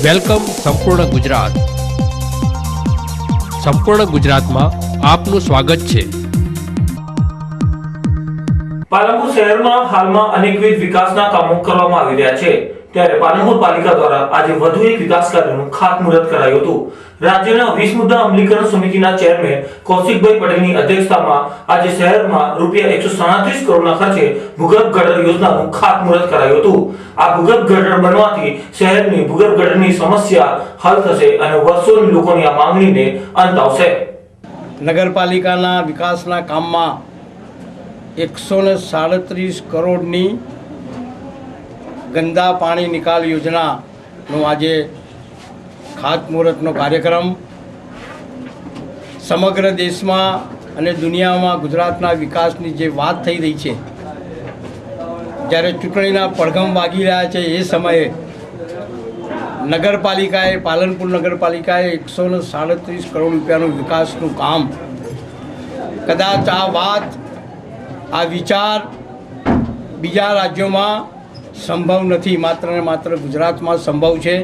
Welcome સંપૂર્ણ ગુજરાત. સંપૂર્ણ ગુજરાતમાં આપનું સ્વાગત છે. પાલનપુર શહેરમાં હાલમાં અનેકવિધ વિકાસના કામો કરવામાં આવી રહ્યા છે, ત્યારે પાલનપુર પાલિકા દ્વારા આજે વધુ એક વિકાસ કાર્યનું ખાતમુહૂર્ત કરાયું હતું. રાજ્યના 20 મુદ્દા અમલીકરણ સમિતિના ચેરમેન કૌશિકભાઈ પટેલની અધ્યક્ષતામાં આજે શહેરમાં ₹137 કરોડના ખર્ચે ભૂગર્ભ ગટર યોજનાનું ખાતમુહૂર્ત કરાયું હતું. આ ભૂગર્ભ ગટર બનવાથી શહેરની ભૂગર્ભ ગટરની સમસ્યા હલ થશે અને વર્ષોની લોકોની આ માંગણીને અંત આવશે. નગરપાલિકાના વિકાસના કામમાં 137 કરોડની ગંદા પાણી નિકાલ યોજનાનો આજે ખાતમુહૂર્તનો કાર્યક્રમ સમગ્ર દેશમાં અને દુનિયામાં ગુજરાતના વિકાસની જે વાત થઈ રહી છે, જ્યારે ચૂંટણીના પડઘમ વાગી રહ્યા છે, એ સમયે નગરપાલિકાએ પાલનપુર નગરપાલિકાએ 137 કરોડ રૂપિયાનું વિકાસનું કામ, કદાચ આ વાત આ વિચાર બીજા રાજ્યોમાં સંભવ નથી, માત્ર ને માત્ર ગુજરાતમાં સંભવ છે.